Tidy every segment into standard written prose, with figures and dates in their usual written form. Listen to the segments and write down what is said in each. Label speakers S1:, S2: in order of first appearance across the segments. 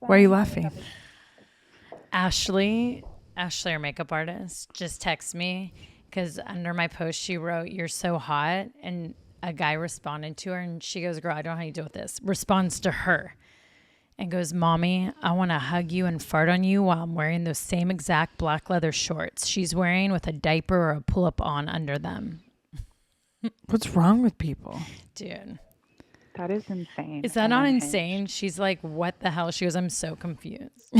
S1: Why are you laughing?
S2: Ashley, our makeup artist, just texted me because under my post she wrote, "You're so hot," and a guy responded to her, and she goes, "Girl, I don't know how you deal with this." Responds to her and goes, "Mommy, I want to hug you and fart on you while I'm wearing those same exact black leather shorts she's wearing with a diaper or a pull-up on under them."
S1: What's wrong with people?
S2: Dude.
S3: That is insane.
S2: Is that not insane? She's like, "What the hell?" She goes, "I'm so confused."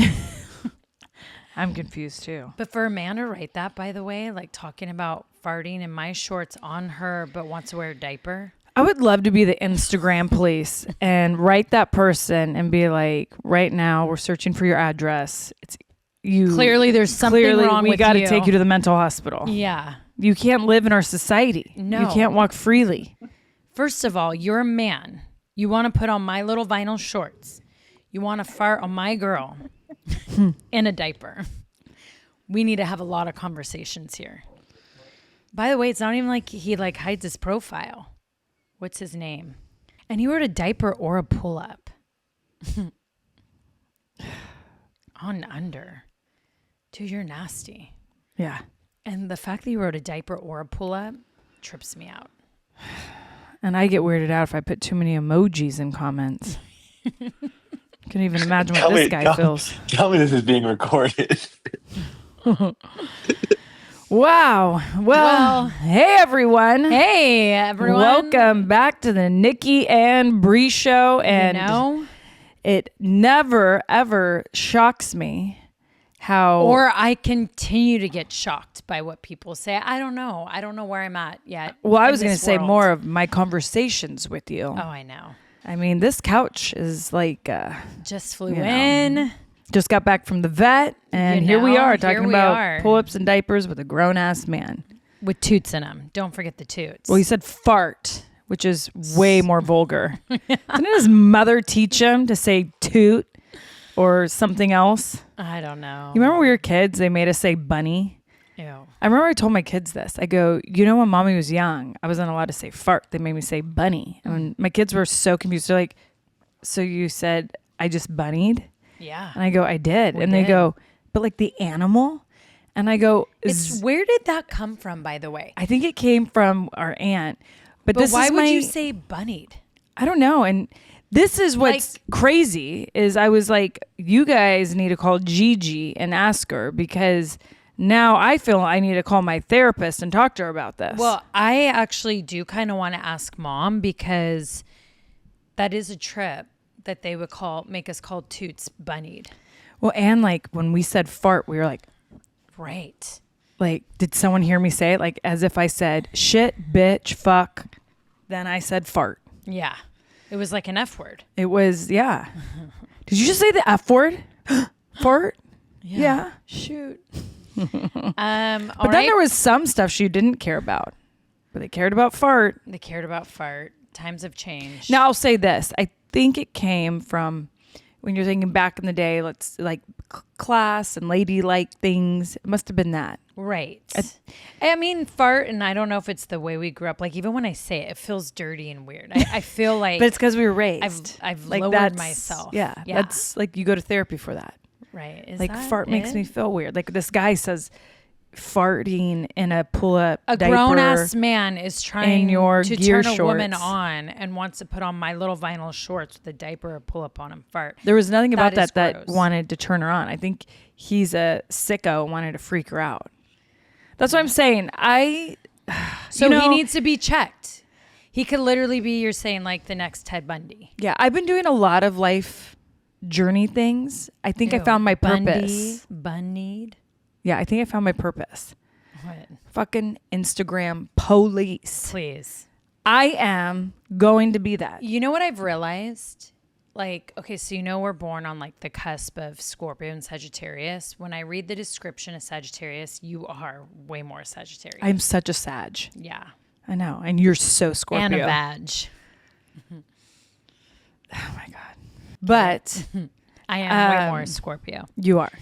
S1: I'm confused too.
S2: But for a man to write that, by the way, like talking about farting in my shorts on her, but wants to wear a diaper.
S1: I would love to be the Instagram police and write that person and be like, right now we're searching for your address. It's you.
S2: Clearly there's something wrong with you.
S1: We got to take you to the mental hospital.
S2: Yeah.
S1: You can't live in our society.
S2: No.
S1: You can't walk freely.
S2: First of all, you're a man. You want to put on my little vinyl shorts. You want to fart on my girl in a diaper. We need to have a lot of conversations here. By the way, it's not even like he like hides his profile. What's his name? And he wrote a diaper or a pull-up. On under. Dude, you're nasty.
S1: Yeah.
S2: And the fact that you wrote a diaper or a pull-up trips me out.
S1: And I get weirded out if I put too many emojis in comments. Can't even imagine what this guy feels.
S4: Tell me this is being recorded.
S1: Wow. Well, hey, everyone.
S2: Hey, everyone.
S1: Welcome back to the Nikki and Brie Show. And it never, ever shocks me how...
S2: Or I continue to get shocked by what people say. I don't know. I don't know where I'm at yet.
S1: Well, I was going to say more of my conversations with you.
S2: Oh, I know.
S1: I mean, this couch is like...
S2: just flew in.
S1: Just got back from the vet, and here we are talking about pull-ups and diapers with a grown-ass man.
S2: With toots in them. Don't forget the toots.
S1: Well, he said fart, which is way more vulgar. Didn't his mother teach him to say toot or something else?
S2: I don't know.
S1: You remember when we were kids, they made us say bunny?
S2: Ew.
S1: I remember I told my kids this. I go, you know, when mommy was young, I wasn't allowed to say fart. They made me say bunny. And my kids were so confused. They're like, so you said I just bunnied?
S2: Yeah.
S1: And I go, I did. They go, but like the animal? And I go,
S2: where did that come from, by the way?
S1: I think it came from our aunt. But
S2: why would you say bunnied?
S1: I don't know. And this is what's crazy is I was like, you guys need to call Gigi and ask her because now I feel I need to call my therapist and talk to her about this.
S2: Well, I actually do kind of want to ask Mom because that is a trip that they would make us call toots bunnied.
S1: Well, and like when we said fart, we were like,
S2: right.
S1: Like, did someone hear me say it? Like as if I said shit, bitch, fuck. Then I said fart.
S2: Yeah. It was like an F word.
S1: It was, yeah. Did you just say the F word? Fart? Yeah.
S2: Shoot.
S1: But then there was some stuff she didn't care about. But they cared about fart.
S2: They cared about fart. Times have changed.
S1: Now I'll say this. I think it came from when you're thinking back in the day, let's like class and ladylike things. It must have been that.
S2: Right. I mean, fart, and I don't know if it's the way we grew up. Like, even when I say it, it feels dirty and weird. I feel like...
S1: But it's because we were raised.
S2: I've like lowered myself.
S1: Yeah. That's like, you go to therapy for that.
S2: Right. Is
S1: like,
S2: that
S1: fart makes me feel weird. Like, this guy says farting in a pull-up
S2: diaper. A grown-ass man is trying to turn a woman on and wants to put on my little vinyl shorts with a diaper or pull-up on him fart.
S1: There was nothing about that wanted to turn her on. I think he's a sicko and wanted to freak her out. That's what I'm saying. So
S2: he needs to be checked. He could literally be, you're saying, like the next Ted Bundy.
S1: Yeah, I've been doing a lot of life journey things. I think I found my purpose.
S2: Bundied.
S1: Yeah, I think I found my purpose.
S2: What?
S1: Fucking Instagram police.
S2: Please.
S1: I am going to be that.
S2: You know what I've realized? Like, okay, so we're born on like the cusp of Scorpio and Sagittarius. When I read the description of Sagittarius, you are way more Sagittarius.
S1: I'm such a Sag.
S2: Yeah.
S1: I know. And you're so Scorpio.
S2: And a badge.
S1: Oh my God. But
S2: I am way more Scorpio.
S1: You are.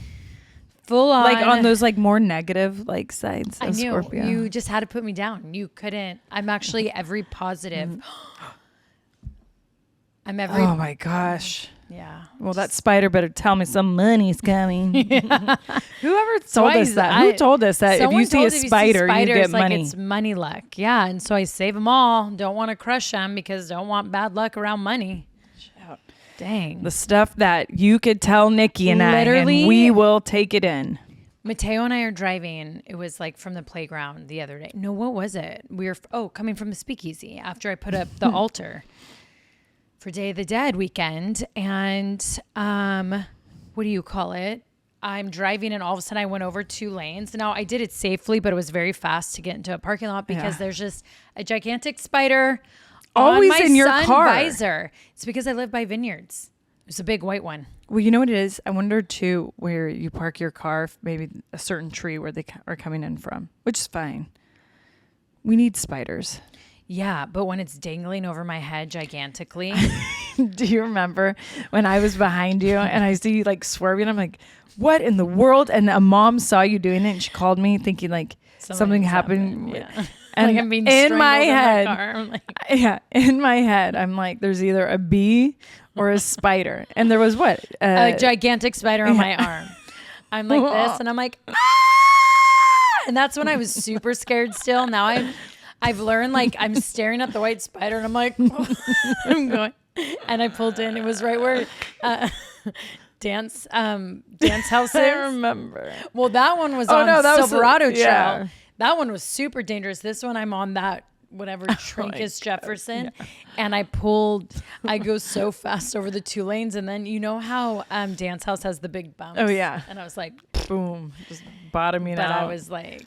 S2: Full on.
S1: Like on those like more negative like sides of
S2: Scorpio.
S1: Scorpio.
S2: You just had to put me down. You couldn't. I'm actually every positive.
S1: Oh my gosh.
S2: Yeah.
S1: Well, that spider better tell me some money's coming. Whoever told us that? Who told us that if you see a spider, you get money?
S2: Like it's money luck. Yeah. And so I save them all. Don't want to crush them because don't want bad luck around money. Dang.
S1: The stuff that you could tell Nikki and
S2: Literally,
S1: I, and we will take it in.
S2: Mateo and I are driving. It was like from the playground the other day. No, what was it? We were, coming from the speakeasy after I put up the altar for Day of the Dead weekend. And what do you call it? I'm driving and all of a sudden I went over 2 lanes. Now I did it safely, but it was very fast to get into a parking lot because there's just a gigantic spider
S1: always
S2: on my
S1: in your
S2: sun
S1: car.
S2: Visor. It's because I live by vineyards. It's a big white one.
S1: Well, you know what it is? I wonder too where you park your car, if maybe a certain tree where they are coming in from, which is fine. We need spiders.
S2: Yeah, but when it's dangling over my head gigantically.
S1: Do you remember when I was behind you and I see you like swerving? I'm like, what in the world? And a mom saw you doing it and she called me thinking like something happened.
S2: Yeah.
S1: And
S2: like I'm being
S1: in my head,
S2: my car. I'm like,
S1: in my head, I'm like, there's either a bee or a spider. And there was what?
S2: A gigantic spider on my arm. I'm like this and I'm like, ah! And that's when I was super scared still. Now I've learned like I'm staring at the white spider and I'm like, I'm going. And I pulled in. It was right where dance house is.
S1: I remember.
S2: Well, that one was on Silverado Trail. That one was super dangerous. This one, I'm on that whatever Trinkus Jefferson. Yeah. And I go so fast over the 2 lanes. And then you know how Dance House has the big bumps?
S1: Oh, yeah.
S2: And I was like,
S1: boom, just bottoming out.
S2: But I was like.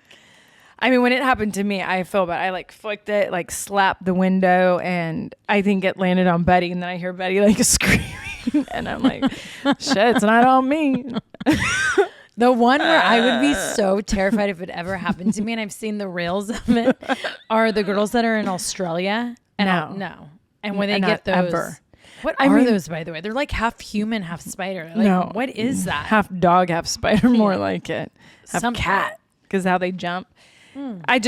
S1: I mean, when it happened to me, I felt bad. I like flicked it, like slapped the window, and I think it landed on Betty. And then I hear Betty like screaming. And I'm like, shit, it's not on me.
S2: The one where I would be so terrified if it ever happened to me, and I've seen the reels of it, are the girls that are in Australia. And no. And when they get those. Ever. What are those, by the way? They're like half human, half spider. Like, what is that?
S1: Half dog, half spider, more like it. Half cat, because how they jump. I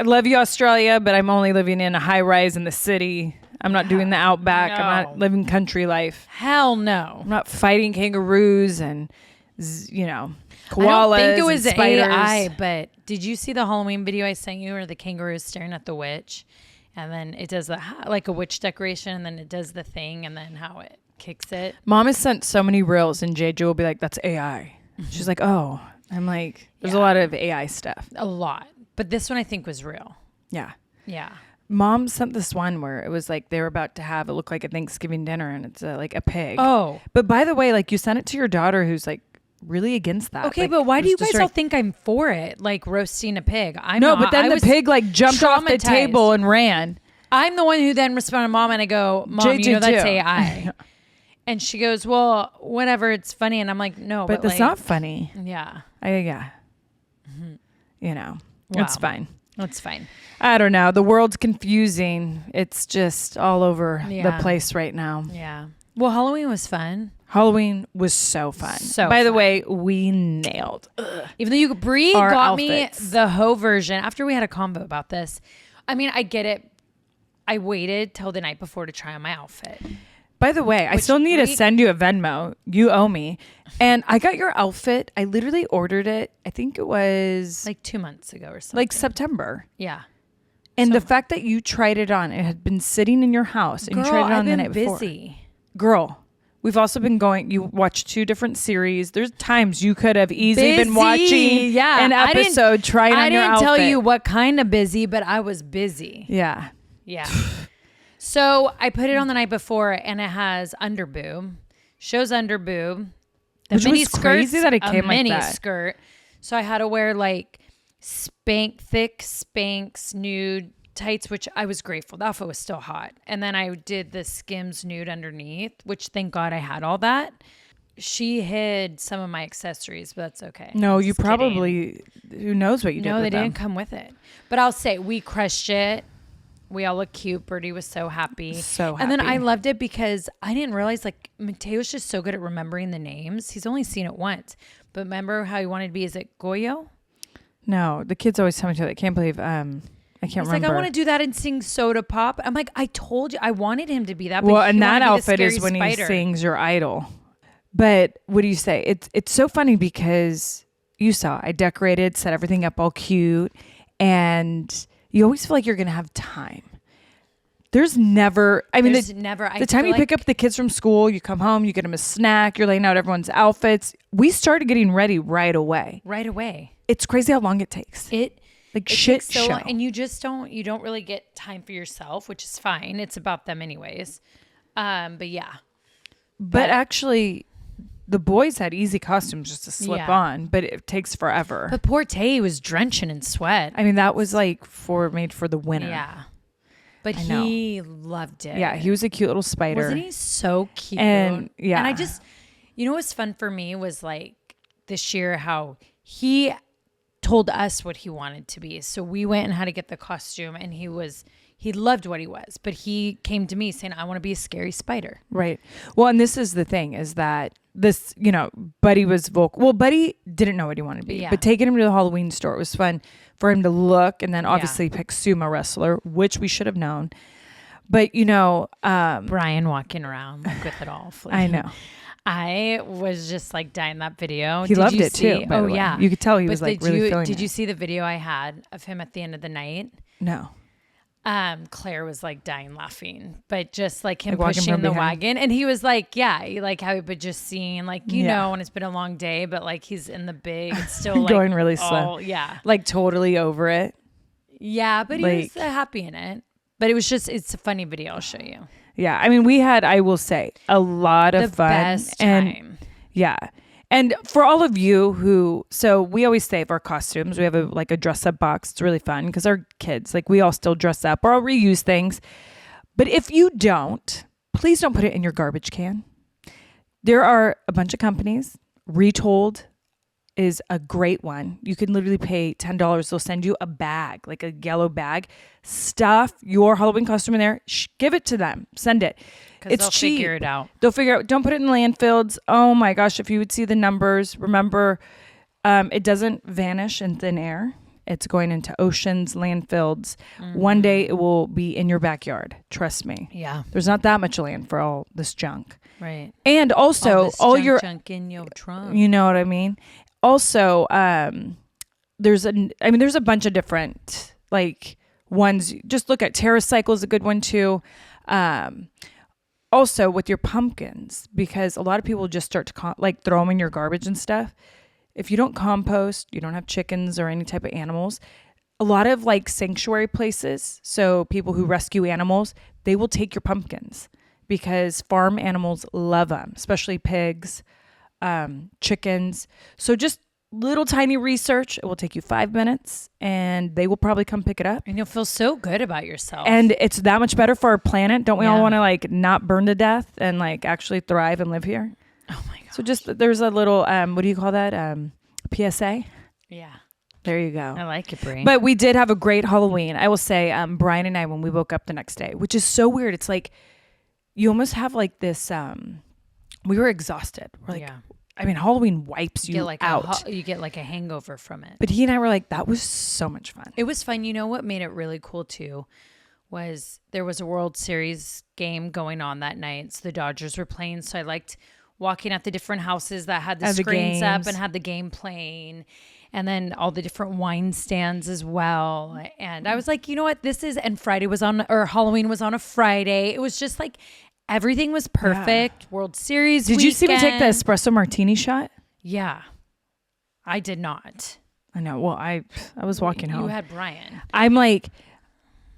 S1: love you, Australia, but I'm only living in a high rise in the city. I'm not doing the outback. No. I'm not living country life.
S2: Hell no.
S1: I'm not fighting kangaroos and, koalas. I
S2: don't think it was
S1: spiders.
S2: AI, but did you see the Halloween video I sent you where the kangaroo is staring at the witch? And then it does like a witch decoration, and then it does the thing, and then how it kicks it.
S1: Mom has sent so many reels, and JJ will be like, that's AI. She's like, oh. I'm like, there's a lot of AI stuff.
S2: A lot. But this one I think was real.
S1: Yeah.
S2: Yeah.
S1: Mom sent this one where it was like they were about to have it look like a Thanksgiving dinner, and it's like a pig.
S2: Oh.
S1: But by the way, like you sent it to your daughter who's like really against that.
S2: Okay,
S1: like,
S2: but why do you guys all think I'm for it? Like roasting a pig. I'm not.
S1: But then the pig like jumped off the table and ran.
S2: I'm the one who then responded, Mom, and I go, Mom,
S1: JJ
S2: you know that's
S1: too.
S2: AI. And she goes, well, whatever, it's funny. And I'm like, no,
S1: but that's not funny.
S2: Yeah.
S1: It's fine.
S2: It's fine.
S1: I don't know. The world's confusing. It's just all over the place right now.
S2: Yeah. Well, Halloween was fun.
S1: Halloween was so fun. By the way, we nailed.
S2: Even though Brie got
S1: outfits.
S2: me the hoe version after we had a combo about this. I mean, I get it. I waited till the night before to try on my outfit.
S1: By the way, I still need to send you a Venmo. You owe me. And I got your outfit. I literally ordered it. I think it was
S2: like 2 months ago or something.
S1: Like September.
S2: Yeah.
S1: And the fact that you tried it on, it had been sitting in your house and you tried it on the night before. Girl, we've also been you watched 2 different series. There's times you could have easily been watching an episode trying on your outfit.
S2: I didn't tell you what kind of busy, but I was busy.
S1: Yeah.
S2: Yeah. So I put it on the night before, and it has underboob. Shows underboob.
S1: Which was crazy that it came like that.
S2: Mini skirt. So I had to wear like thick Spanx nude tights, which I was grateful. The outfit was still hot. And then I did the Skims nude underneath, which thank God I had all that. She hid some of my accessories, but that's okay.
S1: No, you probably, who knows what you did with them.
S2: No, they didn't come with it. But I'll say we crushed it. We all look cute. Birdie was so happy.
S1: So happy.
S2: And then I loved it because I didn't realize like Mateo's just so good at remembering the names. He's only seen it once. But remember how he wanted to be, is it Goyo?
S1: No, the kids always tell me to. I can't believe, and I can't
S2: He's
S1: remember.
S2: like, I want to do that and sing Soda Pop. I'm like, I told you I wanted him to be that.
S1: Well,
S2: but
S1: and
S2: he
S1: that
S2: wanted to be the
S1: outfit is
S2: scary
S1: when
S2: spider.
S1: he sings Your Idol. But what do you say? It's so funny because you saw I decorated, set everything up all cute, and you always feel like you're gonna have time. There's never. I mean,
S2: There's never.
S1: The time you pick up the kids from school, you come home, you get them a snack, you're laying out everyone's outfits. We started getting ready right away.
S2: Right away.
S1: It's crazy how long it takes.
S2: It
S1: Shit
S2: takes so
S1: show.
S2: long, and you don't really get time for yourself, which is fine. It's about them anyways. But yeah.
S1: But actually, the boys had easy costumes just to slip
S2: Yeah.
S1: on, but it takes forever.
S2: But poor Tay was drenching in sweat.
S1: I mean, that was like made for the winter.
S2: Yeah. But
S1: I know.
S2: he loved it.
S1: Yeah, he was a cute little spider.
S2: Wasn't he so cute?
S1: And yeah.
S2: And I just, you know what's fun for me was like this year how he told us what he wanted to be. So we went and had to get the costume, and he loved what he was, but he came to me saying, I want to be a scary spider.
S1: Right. Well, and this is the thing is that this, Buddy was vocal. Well, Buddy didn't know what he wanted to be,
S2: Yeah.
S1: but taking him to the Halloween store, it was fun for him to look and then obviously pick sumo wrestler, which we should have known. But,
S2: Bryan walking around like with it all.
S1: I know.
S2: I was just like dying that video.
S1: He loved it too. By
S2: Oh
S1: the way.
S2: yeah.
S1: You could tell he
S2: But
S1: was like really feeling
S2: Did
S1: it.
S2: you see the video I had of him at the end of the night?
S1: No.
S2: Claire was like dying laughing, but just like him
S1: Like walking
S2: pushing
S1: from
S2: the
S1: behind?
S2: wagon. And he was like, yeah, like how, but just seeing like, and it's been a long day, but like he's in the big, it's still like
S1: Going really slow.
S2: all- Yeah.
S1: Like totally over it.
S2: Yeah. But he was
S1: Like-
S2: happy in it, but it's a funny video. I'll show you.
S1: Yeah. I mean, we had, I will say, a lot of
S2: The
S1: fun.
S2: best
S1: and
S2: time.
S1: yeah. And for all of you so we always save our costumes. We have a dress up box. It's really fun because our kids, like we all still dress up or I'll reuse things. But if you don't, please don't put it in your garbage can. There are a bunch of companies. Retold is a great one. You can literally pay $10. They'll send you a bag, like a yellow bag. Stuff your Halloween costume in there. Give it to them. Send it.
S2: Because
S1: It's
S2: they'll
S1: cheap.
S2: figure it out.
S1: They'll figure out. Don't put it in landfills. Oh my gosh! If you would see the numbers, remember, it doesn't vanish in thin air. It's going into oceans, landfills. One day it will be in your backyard. Trust me.
S2: Yeah.
S1: There's not that much land for all this junk.
S2: Right.
S1: And also,
S2: this
S1: all
S2: junk,
S1: your,
S2: junk in your trunk.
S1: you know what I mean. Also, there's a bunch of different like ones. Just look at TerraCycle is a good one too. Also with your pumpkins, because a lot of people just start to throw them in your garbage and stuff. If you don't compost, you don't have chickens or any type of animals. A lot of like sanctuary places, so people who rescue animals, they will take your pumpkins because farm animals love them, especially pigs, chickens. So just little tiny research. It will take you 5 minutes and they will probably come pick it up.
S2: And you'll feel so good about yourself.
S1: And it's that much better for our planet. Don't we all
S2: Yeah.
S1: want to like not burn to death and like actually thrive and live here?
S2: oh my God.
S1: So just there's a little what do you call that? PSA.
S2: Yeah.
S1: There you go.
S2: I like it, Brie.
S1: But we did have a great Halloween. I will say, Bryan and I, when we woke up the next day, which is so weird. It's like you almost have like this. We were exhausted. We're like,
S2: yeah.
S1: I mean, Halloween wipes you
S2: Get like
S1: out.
S2: you get like a hangover from it.
S1: But he and I were like, that was so much fun.
S2: It was fun. You know what made it really cool too was there was a World Series game going on that night. So the Dodgers were playing. So I liked walking at the different houses that had the
S1: Had the
S2: screens up
S1: games.
S2: and had the game playing. And then all the different wine stands as well. And I was like, you know what? And Halloween was on a Friday. It was just like everything was perfect. World Series
S1: Did you see me take the
S2: weekend.
S1: espresso martini shot?
S2: Yeah. I did not.
S1: I know. Well, I was walking home.
S2: You had Bryan.
S1: I'm like,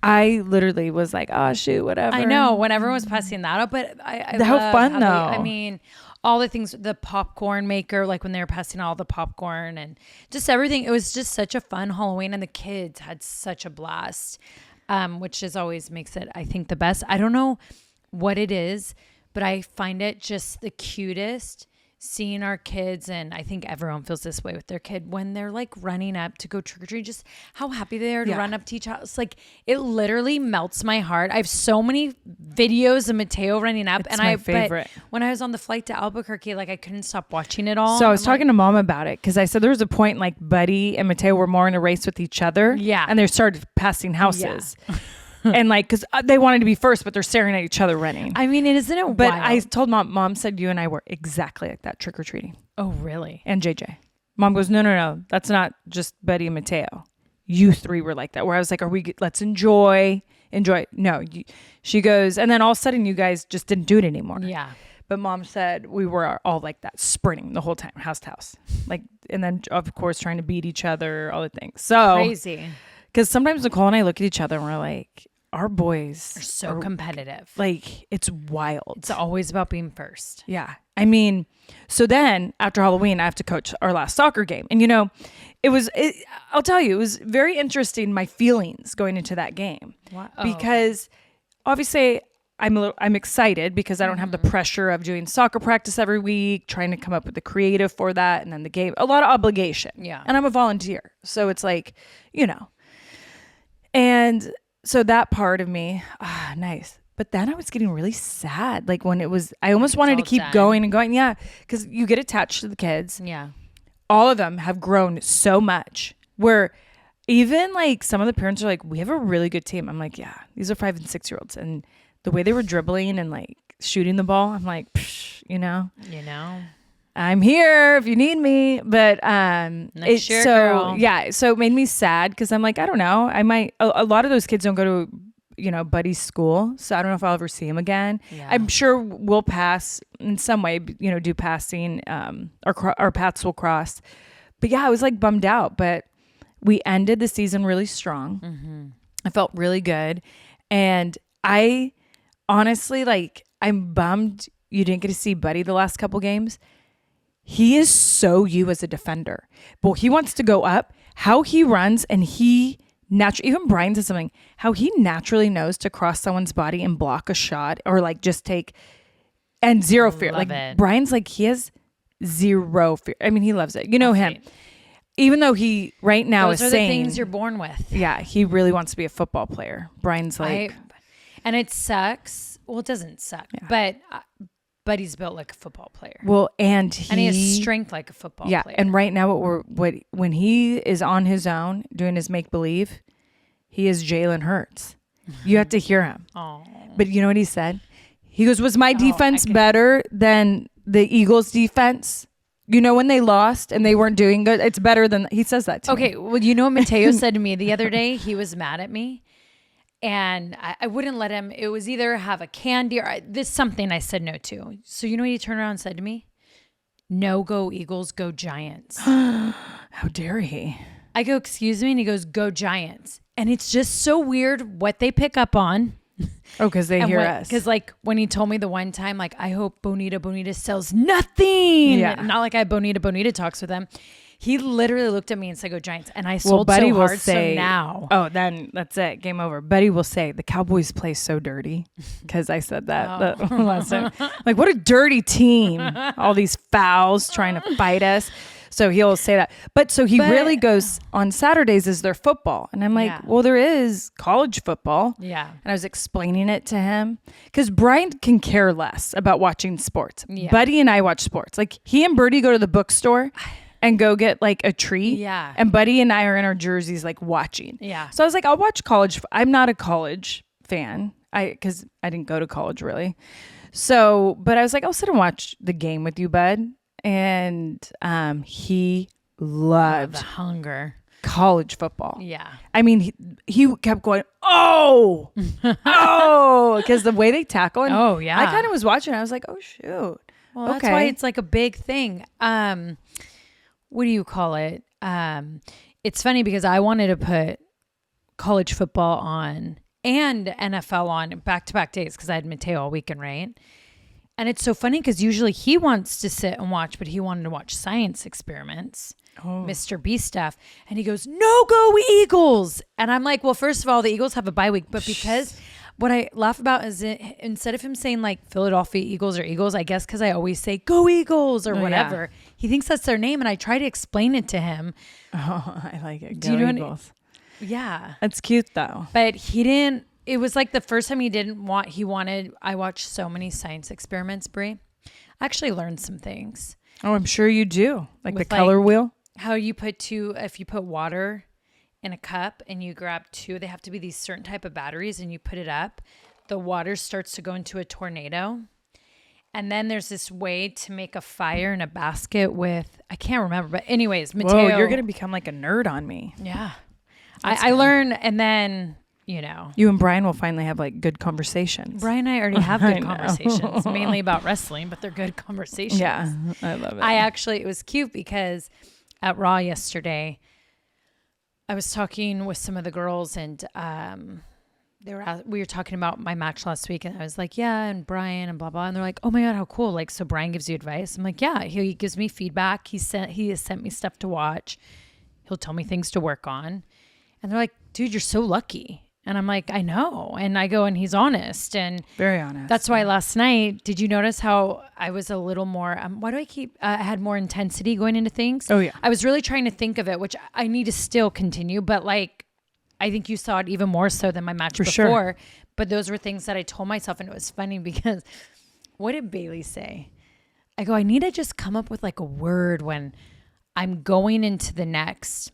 S1: I literally was like, oh shoot, whatever.
S2: I know when everyone was passing that up, but I
S1: How
S2: love
S1: fun,
S2: how
S1: though.
S2: I mean, all the things, the popcorn maker, like when they were passing all the popcorn and just everything. It was just such a fun Halloween, and the kids had such a blast, which is always makes it, I think, the best. I don't know what it is, but I find it just the cutest seeing our kids, and I think everyone feels this way with their kid, when they're like running up to go trick or treat, just how happy they are to run up to each house. Like it literally melts my heart. I have so many videos of Mateo running up,
S1: It's my favorite.
S2: But when I was on the flight to Albuquerque, like I couldn't stop watching it all.
S1: So I was talking to Mom about it because I said there was a point like Buddy and Mateo were more in a race with each other.
S2: Yeah.
S1: And they started passing houses. Yeah. And like, because they wanted to be first, but they're staring at each other running.
S2: I mean, isn't it
S1: But
S2: wild?
S1: I told Mom said you and I were exactly like that trick-or-treating.
S2: Oh, really?
S1: And JJ. Mom goes, no. That's not just Buddy and Mateo. You three were like that. Where I was like, let's enjoy. No, she goes, and then all of a sudden you guys just didn't do it anymore.
S2: Yeah.
S1: But Mom said we were all like that, sprinting the whole time, house to house. Like, and then of course trying to beat each other, all the things. So
S2: crazy.
S1: Because sometimes Nicole and I look at each other and we're like, our boys
S2: are so competitive.
S1: Like, it's wild.
S2: It's always about being first.
S1: Yeah. I mean, so then after Halloween, I have to coach our last soccer game. And, I'll tell you, it was very interesting, my feelings going into that game.
S2: Wow.
S1: Because obviously I'm excited because I don't have the pressure of doing soccer practice every week, trying to come up with the creative for that. And then the game, a lot of obligation.
S2: Yeah.
S1: And I'm a volunteer. So it's like, and so that part of me, nice. But then I was getting really sad. Like when I almost wanted to keep going and going. Yeah. Because you get attached to the kids.
S2: Yeah.
S1: All of them have grown so much where even like some of the parents are like, we have a really good team. I'm like, yeah, these are 5 and 6 year olds. And the way they were dribbling and like shooting the ball, I'm like, I'm here if you need me. But
S2: Next year, girl.
S1: Yeah, so it made me sad because I'm like, I don't know. I might. A lot of those kids don't go to Buddy's school, so I don't know if I'll ever see him again. Yeah. I'm sure we'll pass in some way. Do passing. Our paths will cross. But yeah, I was like bummed out. But we ended the season really strong. Mm-hmm. I felt really good, and I honestly I'm bummed you didn't get to see Buddy the last couple games. He is so you as a defender. But he wants to go up. How he runs and he naturally, even Bryan said something, how he naturally knows to cross someone's body and block a shot or like just take, and zero fear.
S2: Love
S1: like
S2: it.
S1: Bryan's like, he has zero fear. I mean, he loves it. You know him. Right. Even though he right now
S2: Those
S1: is
S2: are
S1: saying.
S2: the things you're born with.
S1: Yeah, he really wants to be a football player. Bryan's like.
S2: And it sucks. Well, it doesn't suck. Yeah. But he's built like a football player.
S1: Well, and he
S2: has strength like a football player.
S1: Yeah, and right now when he is on his own doing his make believe, he is Jalen Hurts. You have to hear him.
S2: Oh.
S1: But you know what he said? He goes, "Was my defense better than the Eagles' defense? When they lost and they weren't doing good, it's better than." He says that to me.
S2: Okay, well, you know what Mateo said to me the other day? He was mad at me. And I wouldn't let him. It was either have a candy or this something I said no to. So you know what he turned around and said to me? No, go Eagles, go Giants.
S1: How dare he?
S2: I go, excuse me? And he goes, go Giants. And it's just so weird what they pick up on.
S1: Oh, because they hear us.
S2: Because like when he told me the one time, like, I hope Bonita sells nothing.
S1: Yeah.
S2: Not like I have Bonita talks with him. He literally looked at me and said, go Giants. And I sold
S1: Buddy
S2: so hard,
S1: will say,
S2: so now.
S1: Oh, then that's it. Game over. Buddy will say, the Cowboys play so dirty. Because I said that the last time. Like, what a dirty team. All these fouls trying to fight us. So he'll say that. But he really goes, on Saturdays is their football. And I'm like, well, there is college football.
S2: Yeah.
S1: And I was explaining it to him. Because Bryan can care less about watching sports.
S2: Yeah.
S1: Buddy and I watch sports. Like, he and Birdie go to the bookstore and go get like a treat.
S2: Yeah.
S1: And Buddy and I are in our jerseys like watching.
S2: Yeah.
S1: So I was like, I'll watch college. I'm not a college fan. Because I didn't go to college really. So, but I was like, I'll sit and watch the game with you, bud. And he loved
S2: the hunger.
S1: College football.
S2: Yeah.
S1: I mean, he kept going, because the way they tackle him.
S2: Oh, yeah.
S1: I kind of was watching. I was like, oh, shoot.
S2: Well, that's why it's like a big thing. What do you call it? It's funny because I wanted to put college football on and NFL on back-to-back days because I had Mateo all weekend, right? And it's so funny because usually he wants to sit and watch, but he wanted to watch science experiments, Mr. B stuff. And he goes, no, go Eagles. And I'm like, well, first of all, the Eagles have a bye week, but because What I laugh about is instead of him saying like Philadelphia Eagles or Eagles, I guess because I always say go Eagles or whatever, he thinks that's their name. And I try to explain it to him.
S1: Oh, I like it.
S2: Do you know
S1: Eagles.
S2: Yeah.
S1: That's cute though.
S2: But he didn't, it was like the first time I watched so many science experiments, Brie. I actually learned some things.
S1: Oh, I'm sure you do. Like
S2: With,
S1: the color wheel.
S2: How you if you put water in a cup and you grab two, they have to be these certain type of batteries and you put it up, the water starts to go into a tornado. And then there's this way to make a fire in a basket with, I can't remember, but anyways, Mateo.
S1: Whoa, you're going to become like a nerd on me.
S2: Yeah. I learned, and then, you know.
S1: You and Bryan will finally have like good conversations.
S2: Bryan and I already have good conversations, mainly about wrestling, but they're good conversations.
S1: Yeah, I love it.
S2: It was cute because at Raw yesterday, I was talking with some of the girls and we were talking about my match last week and I was like, yeah, and Bryan and blah, blah. And they're like, oh my God, how cool. Like, so Bryan gives you advice. I'm like, yeah, he gives me feedback. He has sent me stuff to watch. He'll tell me things to work on. And they're like, dude, you're so lucky. And I'm like, I know. And I go, and he's honest. And
S1: very honest.
S2: That's why last night, did you notice how I was a little more, I had more intensity going into things?
S1: Oh, yeah.
S2: I was really trying to think of it, which I need to still continue. But like, I think you saw it even more so than my match before. Sure. But those were things that I told myself. And it was funny because what did Bailey say? I go, I need to just come up with like a word when I'm going into the next,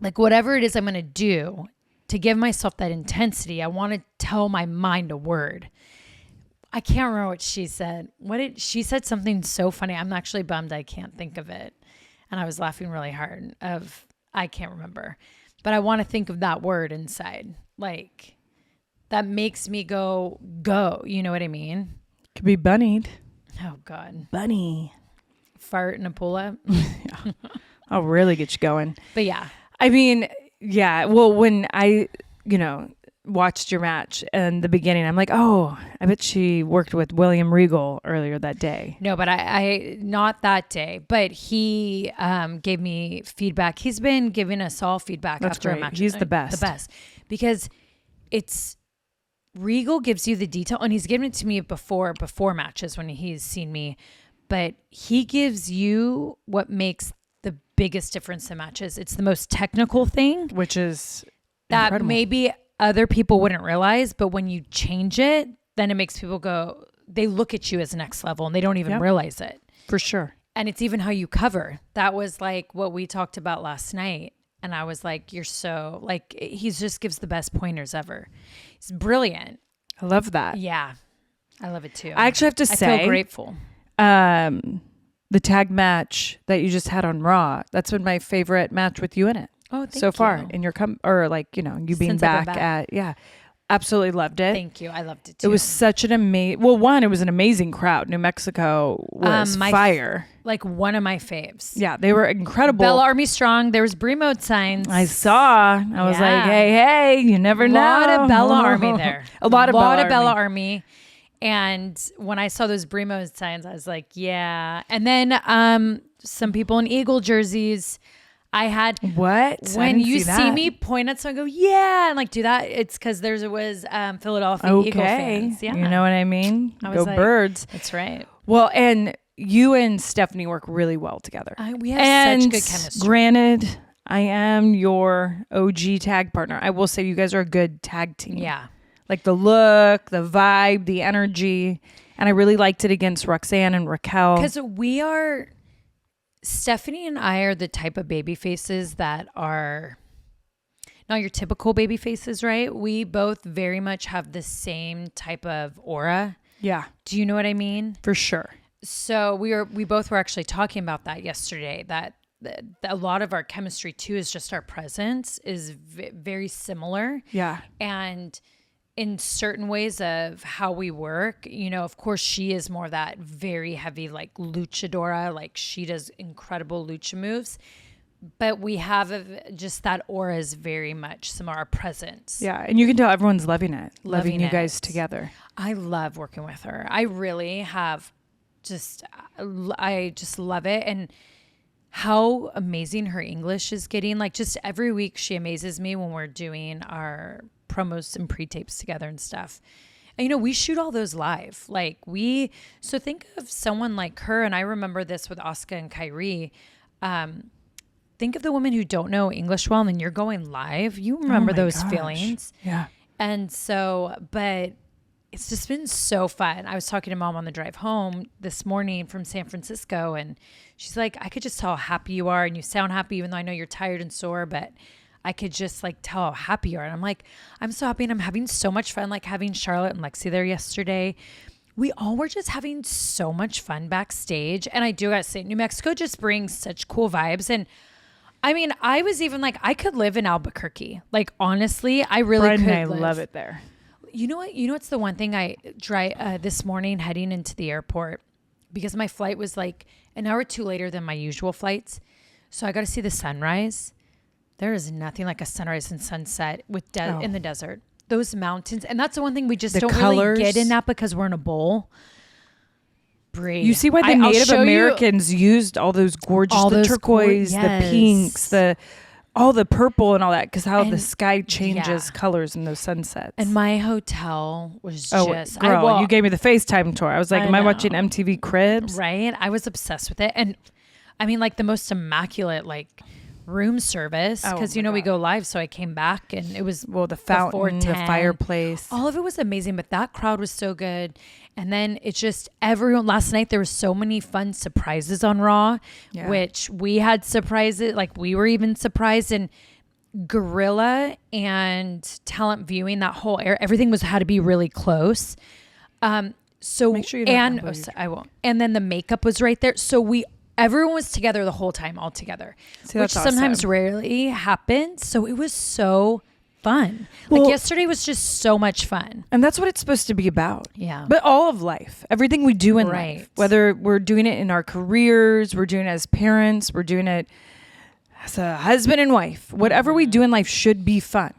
S2: like whatever it is I'm going to do. To give myself that intensity, I want to tell my mind a word. I can't remember what she said. She said something so funny. I'm actually bummed I can't think of it. And I was laughing really hard I can't remember. But I want to think of that word inside. Like, that makes me go. You know what I mean?
S1: Could be bunnied.
S2: Oh, God.
S1: Bunny.
S2: Fart and a pull-up.
S1: Yeah. I'll really get you going.
S2: But yeah.
S1: I mean... Yeah. Well, when I, watched your match in the beginning, I'm like, oh, I bet she worked with William Regal earlier that day.
S2: No, but I not that day, but he gave me feedback. He's been giving us all feedback after a match.
S1: He's the best.
S2: The best. Because Regal gives you the detail, and he's given it to me before matches when he's seen me, but he gives you what makes the biggest difference in matches. It's the most technical thing,
S1: which is
S2: that
S1: incredible.
S2: Maybe other people wouldn't realize, but when you change it, then it makes people go, they look at you as next level and they don't even realize it.
S1: For sure.
S2: And it's even how you cover. That was like what we talked about last night. And I was like, you're so like, he just gives the best pointers ever. He's brilliant.
S1: I love that.
S2: Yeah. I love it too.
S1: I actually have to say,
S2: I feel grateful.
S1: The tag match that you just had on Raw, that's been my favorite match with you in it.
S2: Oh, thank you.
S1: So far in your you being back at, absolutely loved it.
S2: Thank you. I loved it too.
S1: It was such an amazing, it was an amazing crowd. New Mexico was fire.
S2: Like one of my faves.
S1: Yeah, they were incredible.
S2: Bella Army strong. There was Brie mode signs.
S1: I saw. I was like, hey, you never know.
S2: A lot of Bella Army there.
S1: A lot of
S2: Bella Army. And when I saw those Brimo signs, I was like, yeah. And then some people in Eagle jerseys. I had
S1: what?
S2: When you see me point at someone, go, yeah, and like do that. It's because there was Philadelphia Eagle fans. Yeah,
S1: you know what I mean.
S2: I
S1: go
S2: like,
S1: Birds.
S2: That's right.
S1: Well, and you and Stephanie work really well together.
S2: We have such good chemistry.
S1: Granted, I am your OG tag partner. I will say you guys are a good tag team.
S2: Yeah.
S1: Like the look, the vibe, the energy. And I really liked it against Roxanne and Raquel.
S2: Because Stephanie and I are the type of baby faces that are not your typical baby faces, right? We both very much have the same type of aura.
S1: Yeah.
S2: Do you know what I mean?
S1: For sure.
S2: So we both were actually talking about that yesterday, that a lot of our chemistry too is just our presence is very similar.
S1: Yeah.
S2: And in certain ways of how we work, of course she is more that very heavy, like luchadora, like she does incredible lucha moves, but we have just that aura is very much similar, our presence.
S1: Yeah. And you can tell everyone's loving you guys together.
S2: I love working with her. I really have I just love it. And how amazing her English is getting. Like just every week she amazes me when we're doing our promos and pre-tapes together and stuff. And, we shoot all those live. So think of someone like her. And I remember this with Asuka and Kyrie. Think of the women who don't know English well, and then you're going live. You remember those feelings.
S1: Yeah.
S2: And so, but it's just been so fun. I was talking to Mom on the drive home this morning from San Francisco, and she's like, I could just tell how happy you are, and you sound happy, even though I know you're tired and sore, but I could just tell how happy you are. And I'm like, I'm so happy, and I'm having so much fun, having Charlotte and Lexi there yesterday. We all were just having so much fun backstage. And I do gotta say, New Mexico just brings such cool vibes. And I mean, I was even I could live in Albuquerque. Honestly, I really
S1: Bryan
S2: could
S1: and I
S2: live.
S1: love it there.
S2: You know what? It's the one thing I try this morning heading into the airport, because my flight was an hour or two later than my usual flights. So I got to see the sunrise. There is nothing like a sunrise and sunset in the desert. Those mountains. And that's the one thing we just don't really get in that because we're in a bowl. Brie.
S1: You see why the Native Americans used all those gorgeous, the turquoise, the pinks, all the purple and all that, because the sky changes colors in those sunsets.
S2: And my hotel was
S1: girl, you gave me the FaceTime tour. I was like, am I watching MTV Cribs?
S2: Right. I was obsessed with it. And I mean, the most immaculate, room service, because we go live. So I came back and it was
S1: the fountain, the fireplace,
S2: all of it was amazing. But that crowd was so good. And then it's just everyone. Last night there were so many fun surprises on Raw, which we had surprises. We were even surprised. And Gorilla and talent viewing, that whole everything had to be really close. So
S1: make sure you don't
S2: I won't. And then the makeup was right there. So everyone was together the whole time, all together, which sometimes rarely happens. So it was so fun. Yesterday was just so much fun.
S1: And that's what it's supposed to be about.
S2: Yeah.
S1: But all of life, everything we do in life, whether we're doing it in our careers, we're doing it as parents, we're doing it as a husband and wife, whatever we do in life should be fun.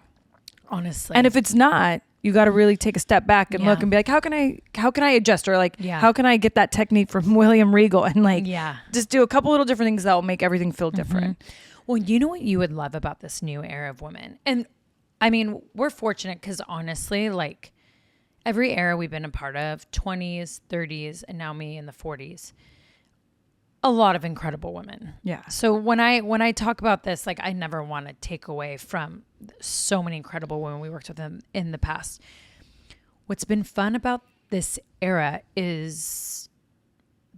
S2: Honestly.
S1: And if it's not, you got to really take a step back and look and be like, how can I adjust? Or how can I get that technique from William Regal and just do a couple little different things that will make everything feel different.
S2: Well, you know what you would love about this new era of women? And I mean, we're fortunate because honestly, every era we've been a part of, 20s, 30s, and now me in the 40s, a lot of incredible women.
S1: Yeah.
S2: So when I talk about this, I never want to take away from so many incredible women we worked with them in the past. What's been fun about this era is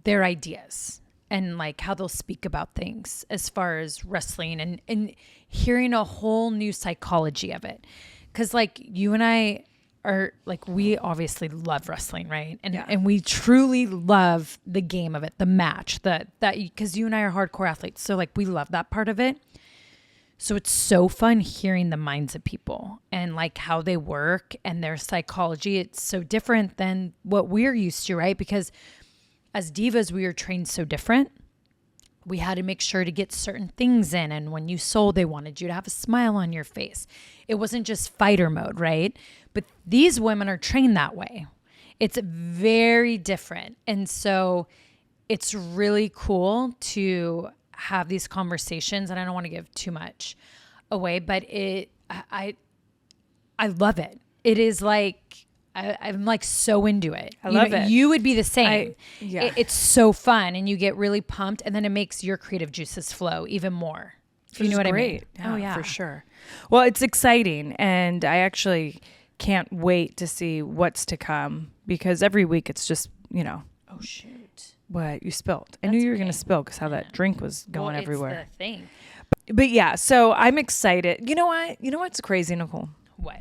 S2: their ideas and how they'll speak about things as far as wrestling and hearing a whole new psychology of it. Cause you and I are we obviously love wrestling, right? And we truly love the game of it, the match, that because you and I are hardcore athletes. So we love that part of it. So it's so fun hearing the minds of people and how they work and their psychology. It's so different than what we're used to, right? Because as divas, we are trained so different. We had to make sure to get certain things in. And when you sold, they wanted you to have a smile on your face. It wasn't just fighter mode, right? But these women are trained that way. It's very different. And so it's really cool to have these conversations. And I don't want to give too much away, but I love it. It is I'm so into it.
S1: I love it.
S2: You would be the same. It's so fun and you get really pumped and then it makes your creative juices flow even more. You know what I mean?
S1: Yeah, for sure. Well, it's exciting and I actually can't wait to see what's to come because every week it's just,
S2: Oh, shoot.
S1: What you spilled. I knew you were going to spill because how that drink was going everywhere.
S2: It's the thing.
S1: But yeah, so I'm excited. You know what? You know what's crazy, Nicole?
S2: What?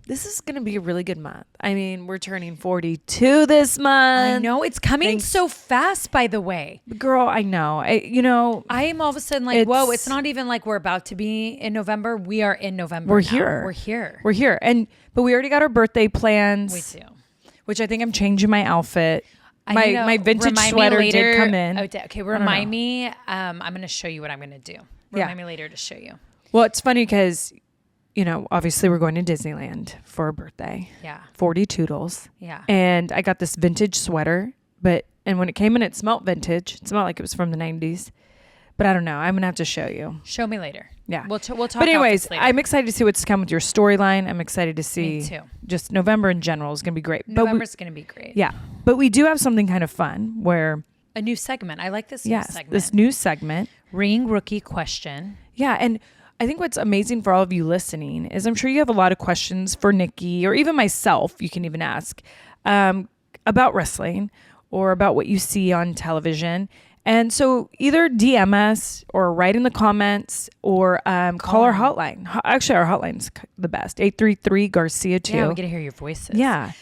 S1: This is going to be a really good month. I mean, we're turning 42 this month.
S2: I know. It's coming so fast, by the way.
S1: Girl, I know.
S2: I am all of a sudden whoa, it's not even we're about to be in November. We are in November.
S1: We're
S2: now.
S1: here.
S2: We're here.
S1: But we already got our birthday plans.
S2: We do.
S1: Which I think I'm changing my outfit. My vintage sweater did come in.
S2: Okay, remind me. I'm going to show you what I'm going to do. Remind me later to show you.
S1: Well, it's funny because obviously we're going to Disneyland for a birthday.
S2: Yeah.
S1: 40 toodles.
S2: Yeah.
S1: And I got this vintage sweater, and when it came in, it smelled vintage. It smelled like it was from the 90s. But I don't know. I'm going to have to show you.
S2: Show me later.
S1: Yeah.
S2: We'll talk
S1: But anyways,
S2: later.
S1: I'm excited to see what's to come with your storyline. I'm excited to see.
S2: Me too.
S1: Just November in general is going to be great.
S2: November's going to be great.
S1: Yeah. But we do have something kind of fun where.
S2: A new segment. I like this new segment.
S1: This new segment.
S2: Ring Rookie Question.
S1: Yeah. And I think what's amazing for all of you listening is I'm sure you have a lot of questions for Nikki or even myself. You can even ask about wrestling or about what you see on television. And so either DM us or write in the comments or call our hotline. Actually, our hotline's the best. 833-GARCIA-2.
S2: Yeah, we get to hear your voices.
S1: Yeah.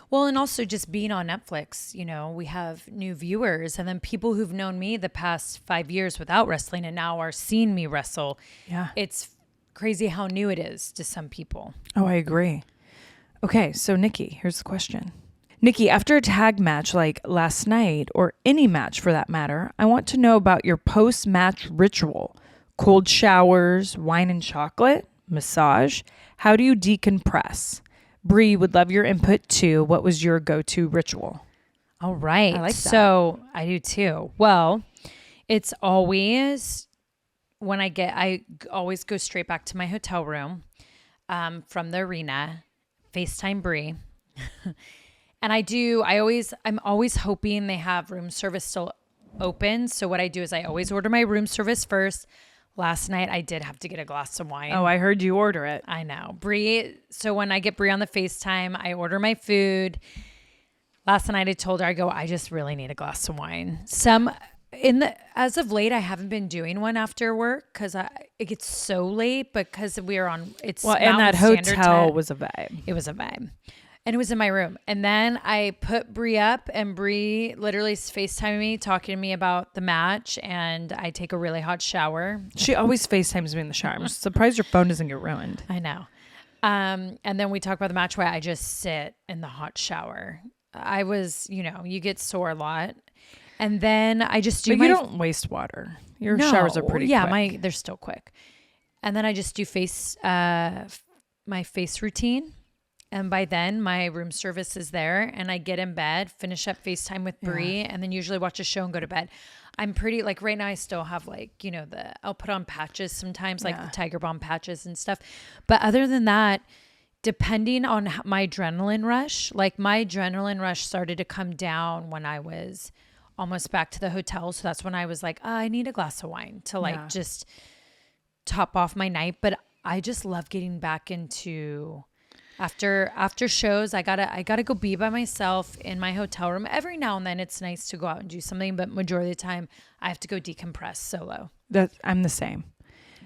S2: Well, and also just being on Netflix, we have new viewers and then people who've known me the past 5 years without wrestling and now are seeing me wrestle.
S1: Yeah.
S2: It's crazy how new it is to some people.
S1: Oh, I agree. Okay, so Nikki, here's the question. Nikki, after a tag match like last night, or any match for that matter, I want to know about your post-match ritual. Cold showers, wine and chocolate, massage. How do you decompress? Brie would love your input too. What was your go-to ritual?
S2: All right.
S1: I like that.
S2: So I do too. Well, it's always I always go straight back to my hotel room from the arena, FaceTime Brie. And I'm always hoping they have room service still open. So what I do is I always order my room service first. Last night I did have to get a glass of wine.
S1: Oh, I heard you order it.
S2: I know. Brie. So when I get Brie on the FaceTime, I order my food. Last night I told her, I just really need a glass of wine. As of late, I haven't been doing one after work because it gets so late because we are on, it's
S1: and that hotel was a vibe.
S2: It was a vibe. And it was in my room. And then I put Brie up and Brie literally is FaceTiming me, talking to me about the match. And I take a really hot shower.
S1: She always FaceTimes me in the shower. I'm surprised your phone doesn't get ruined.
S2: I know. And then we talk about the match where I just sit in the hot shower. I was, you get sore a lot. And then I just do
S1: you don't waste water. Your showers are pretty quick.
S2: They're still quick. And then I just do my face routine. And by then, my room service is there, and I get in bed, finish up FaceTime with Brie, and then usually watch a show and go to bed. I'm pretty, right now I still have I'll put on patches sometimes, the Tiger Balm patches and stuff. But other than that, depending on my adrenaline rush, my adrenaline rush started to come down when I was almost back to the hotel. So that's when I was I need a glass of wine to just top off my night. But I just love getting back into... After shows, I gotta go be by myself in my hotel room. Every now and then it's nice to go out and do something, but majority of the time I have to go decompress solo.
S1: I'm the same.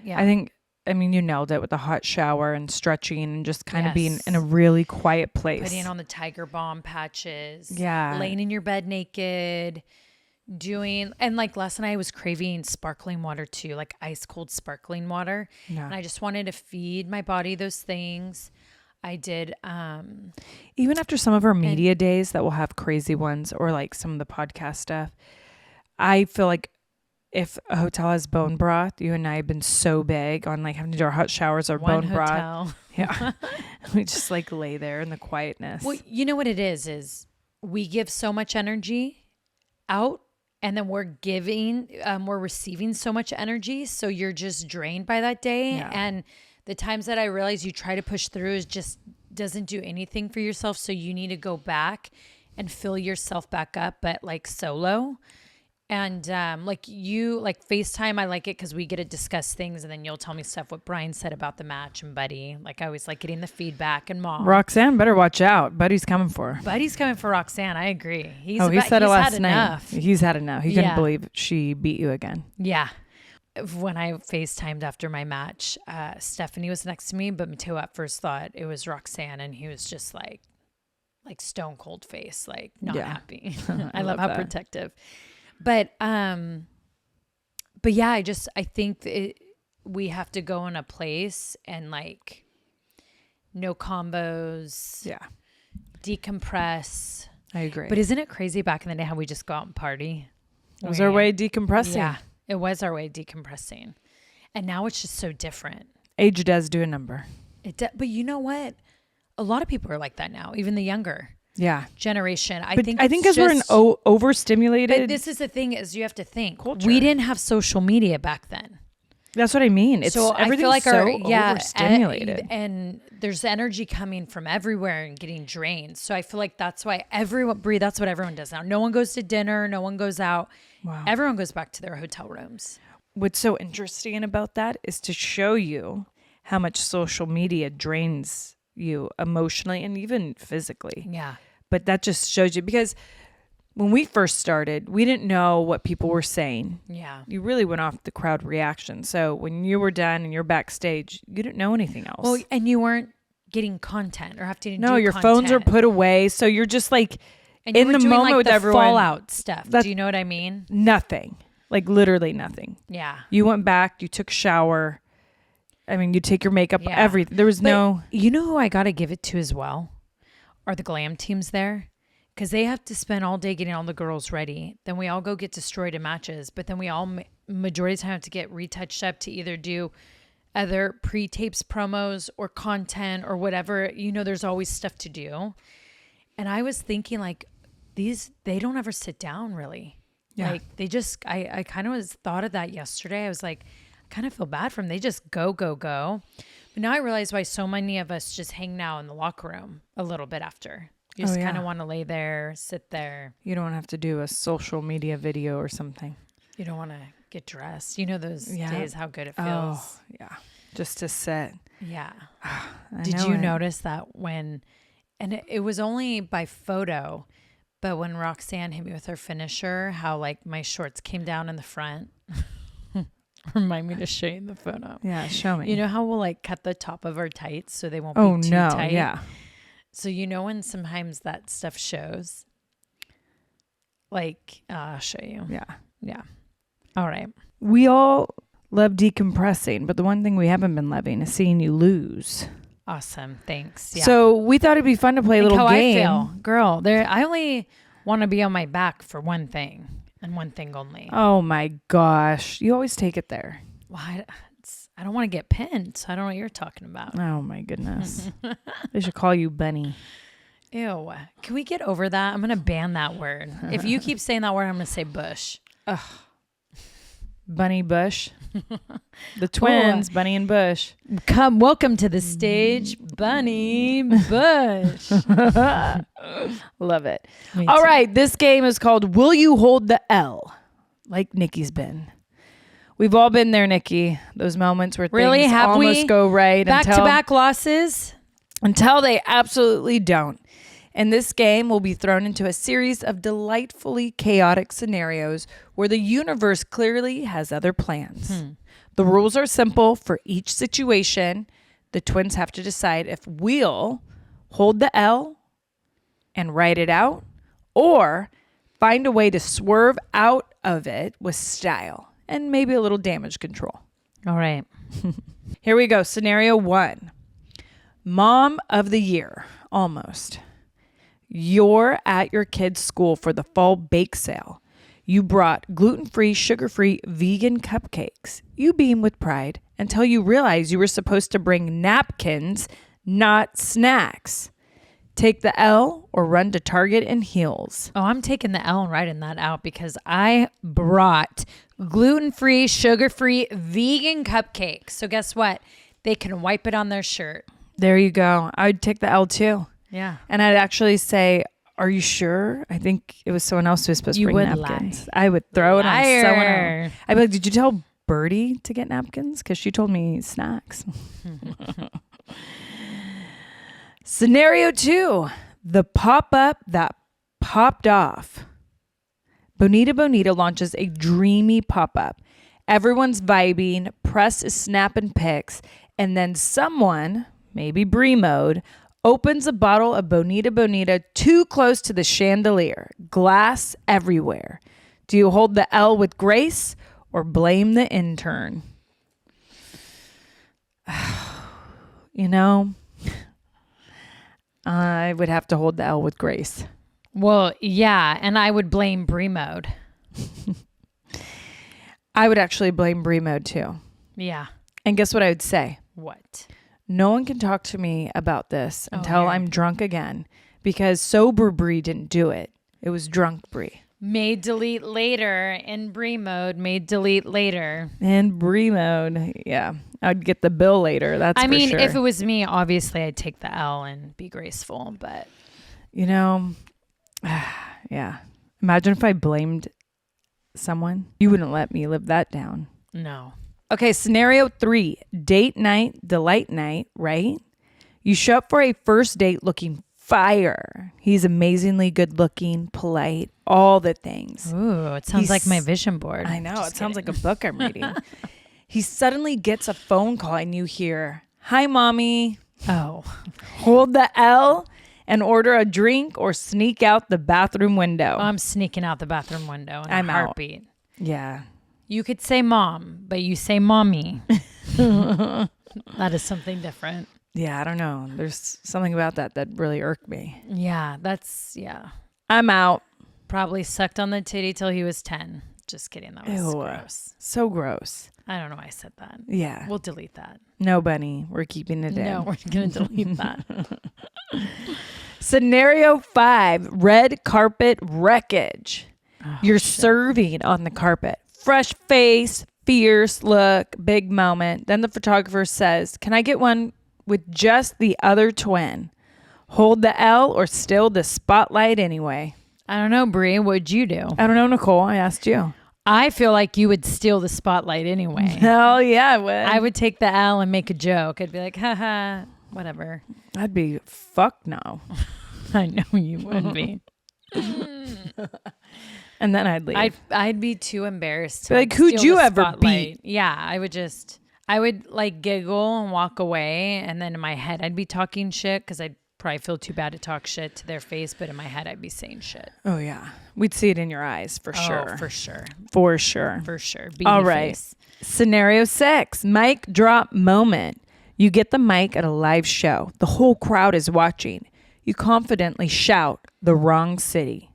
S2: Yeah.
S1: I mean, you nailed it with the hot shower and stretching and just kind of being in a really quiet place.
S2: Putting on the Tiger Balm patches.
S1: Yeah.
S2: Laying in your bed naked. And last night I was craving sparkling water too, ice cold sparkling water. Yeah. And I just wanted to feed my body those things. I did.
S1: Even after some of our media days that will have crazy ones or some of the podcast stuff, I feel like if a hotel has bone broth, you and I have been so big on having to do our hot showers or bone broth. Yeah. We just lay there in the quietness.
S2: Well, you know what it is we give so much energy out and then we're receiving so much energy. So you're just drained by that day. Yeah. And the times that I realize you try to push through is just doesn't do anything for yourself. So you need to go back and fill yourself back up, but solo. And FaceTime, I like it because we get to discuss things and then you'll tell me stuff what Bryan said about the match and Buddy. I always like getting the feedback and Mom.
S1: Roxanne better watch out. Buddy's coming for her.
S2: Buddy's coming for Roxanne. I agree.
S1: He said it last night. He's had enough. He couldn't believe she beat you again.
S2: Yeah. When I FaceTimed after my match, Stephanie was next to me, but Mateo at first thought it was Roxanne, and he was just like stone cold face, not happy. I love how protective. But yeah, I think we have to go in a place and no combos.
S1: Yeah.
S2: Decompress.
S1: I agree.
S2: But isn't it crazy back in the day how we just go out and party?
S1: It was our way of decompressing.
S2: Yeah. It was our way of decompressing. And now it's just so different.
S1: Age does do a number.
S2: But you know what? A lot of people are like that now, even the younger. generation. I think
S1: because we're an overstimulated.
S2: But this is the thing is you have to think
S1: culture.
S2: we didn't have social media back then.
S1: That's what I mean. It's
S2: so I feel like
S1: overstimulated.
S2: And there's energy coming from everywhere and getting drained. So I feel like that's why that's what everyone does now. No one goes to dinner. No one goes out.
S1: Wow.
S2: Everyone goes back to their hotel rooms.
S1: What's so interesting about that is to show you how much social media drains you emotionally and even physically.
S2: Yeah.
S1: But that just shows you, because when we first started, we didn't know what people were saying.
S2: Yeah.
S1: You really went off the crowd reaction. So when you were done and you're backstage, you didn't know anything else.
S2: Well, and you weren't getting content or have to do
S1: your
S2: content.
S1: phones are put away. So you're just like
S2: and you
S1: in
S2: were
S1: the
S2: doing
S1: moment
S2: like
S1: with
S2: the
S1: everyone.
S2: Fallout stuff. Do you know what I mean?
S1: Nothing. Like literally nothing.
S2: Yeah.
S1: You went back, you took a shower. I mean, you take your makeup, everything. There was no...
S2: You know who I got to give it to as well? Are the glam teams there. Because they have to spend all day getting all the girls ready. Then we all go get destroyed in matches. But then we all, majority of the time, have to get retouched up to either do other pre-tapes promos or content or whatever. You know, there's always stuff to do. And I was thinking, like, they don't ever sit down, really. Yeah. Like, they just... I kind of thought of that yesterday. I was like... kind of feel bad for them. They just go. But now I realize why so many of us just hang now in the locker room a little bit after. You just kind of want to lay there, sit there.
S1: You don't have to do a social media video or something.
S2: You don't want to get dressed. You know those days, how good it feels.
S1: Oh, yeah. Just to sit.
S2: Yeah. Did you notice that and it was only by photo, but when Roxanne hit me with her finisher, how like my shorts came down in the front. Remind me to show you the photo.
S1: Yeah, show me.
S2: You know how we'll like cut the top of our tights so they won't be too tight?
S1: Yeah.
S2: So you know when sometimes that stuff shows? Like, I'll show you. Yeah. All right.
S1: We all love decompressing, but the one thing we haven't been loving is seeing you lose.
S2: Awesome. Thanks. Yeah.
S1: So we thought it'd be fun to play a little game.
S2: How I feel. Girl, I only want to be on my back for one thing. And one thing only.
S1: Oh my gosh. You always take it there.
S2: Well, I don't want to get pinned, so I don't know what you're talking about.
S1: Oh my goodness. They should call you Bunny.
S2: Ew. Can we get over that? I'm going to ban that word. If you keep saying that word, I'm going to say Bush.
S1: Ugh. Bunny Bush. The twins, Bunny and Bush.
S2: Welcome to the stage, Bunny Bush.
S1: Love it. All right, this game is called Will You Hold the L? Like Nikki's been. We've all been there, Nikki. Those moments where things almost go right.
S2: Back-to-back losses?
S1: Until they absolutely don't. And this game will be thrown into a series of delightfully chaotic scenarios where the universe clearly has other plans. The rules are simple for each situation. The twins have to decide if we'll hold the L and write it out or find a way to swerve out of it with style and maybe a little damage control.
S2: All right.
S1: Here we go. Scenario 1. Mom of the year. Almost. You're at your kid's school for the fall bake sale. You brought gluten-free, sugar-free, vegan cupcakes. You beam with pride until you realize you were supposed to bring napkins, not snacks. Take the L or run to Target in heels.
S2: Oh, I'm taking the L and writing that out because I brought gluten-free, sugar-free, vegan cupcakes. So guess what? They can wipe it on their shirt.
S1: There you go. I'd take the L too.
S2: Yeah.
S1: And I'd actually say, are you sure? I think it was someone else who was supposed to bring napkins. Lie. I would throw it on someone else. I'd be like, did you tell Birdie to get napkins? Because she told me snacks. Scenario 2. The pop-up that popped off. Bonita launches a dreamy pop-up. Everyone's vibing, press is snapping pics, and then someone, maybe Brie mode, opens a bottle of Bonita too close to the chandelier. Glass everywhere. Do you hold the L with grace or blame the intern? You know, I would have to hold the L with grace.
S2: Well, yeah, and I would blame Brie mode.
S1: I would actually blame Brie mode too.
S2: Yeah.
S1: And guess what I would say?
S2: What?
S1: No one can talk to me about this until I'm drunk again, because sober Brie didn't do it. It was drunk Brie.
S2: Made delete later in Brie mode. Made delete later.
S1: In Brie mode. Yeah. I'd get the bill later. That's
S2: I mean,
S1: for sure.
S2: if it was me, obviously I'd take the L and be graceful, but
S1: You know, yeah. Imagine if I blamed someone. You wouldn't let me live that down.
S2: no.
S1: Okay, scenario 3. Date night, delight night, right? You show up for a first date looking fire. He's amazingly good looking, polite, all the things.
S2: Ooh, it sounds like my vision board.
S1: I know.
S2: Just
S1: It sounds
S2: kidding.
S1: like a book I'm reading. He suddenly gets a phone call and you hear, "Hi, mommy."
S2: Oh.
S1: Hold the L and order a drink or sneak out the bathroom window.
S2: I'm sneaking out the bathroom window in
S1: I'm
S2: a
S1: out.
S2: heartbeat.
S1: Yeah.
S2: You could say mom, but you say mommy. That is something different.
S1: Yeah, I don't know. There's something about that really irked me.
S2: Yeah,
S1: I'm out.
S2: probably sucked on the titty till he was 10. Just kidding. That was
S1: Ew.
S2: gross.
S1: So gross.
S2: I don't know why I said that.
S1: Yeah.
S2: We'll delete that.
S1: No, Bunny. We're keeping it in.
S2: No, we're going to delete that.
S1: Scenario 5, red carpet wreckage.
S2: Oh,
S1: You're serving on the carpet. Fresh face, fierce look, big moment. Then the photographer says, "Can I get one with just the other twin? Hold the L or still the spotlight anyway?"
S2: I don't know, Brie. What'd you do?
S1: I don't know, Nicole. I asked you.
S2: I feel like you would steal the spotlight anyway.
S1: Hell yeah, I would.
S2: I would take the L and make a joke. I'd be like, haha, whatever.
S1: I'd be, fuck no.
S2: I know you would be.
S1: And then I'd leave.
S2: I'd be too embarrassed to
S1: Be like, who'd
S2: steal
S1: you
S2: the
S1: ever
S2: spotlight. Yeah, I would like giggle and walk away, and then in my head I'd be talking shit because I'd probably feel too bad to talk shit to their face, but in my head I'd be saying shit.
S1: Oh yeah, we'd see it in your eyes for sure.
S2: Oh, for sure,
S1: For sure.
S2: for sure.
S1: All
S2: Beanie
S1: right.
S2: face.
S1: Scenario 6, mic drop moment. You get the mic at a live show. The whole crowd is watching. You confidently shout the wrong city.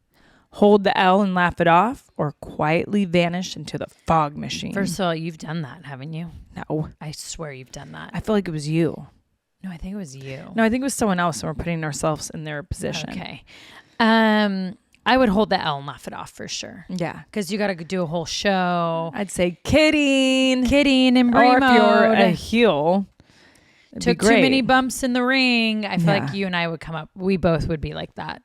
S1: Hold the L and laugh it off, or quietly vanish into the fog machine.
S2: First of all, you've done that, haven't you?
S1: No,
S2: I swear you've done that.
S1: I feel like it was you.
S2: No, I think it was you.
S1: No, I think it was someone else, and we're putting ourselves in their position.
S2: Okay. I would hold the L and laugh it off for sure.
S1: Yeah.
S2: Because you got to do a whole show.
S1: I'd say kidding.
S2: Kidding and Brie
S1: Or if you're
S2: mode.
S1: a heel, it'd
S2: Took
S1: be great.
S2: too many bumps in the ring. I feel
S1: Yeah.
S2: like you and I would come up. We both would be like that.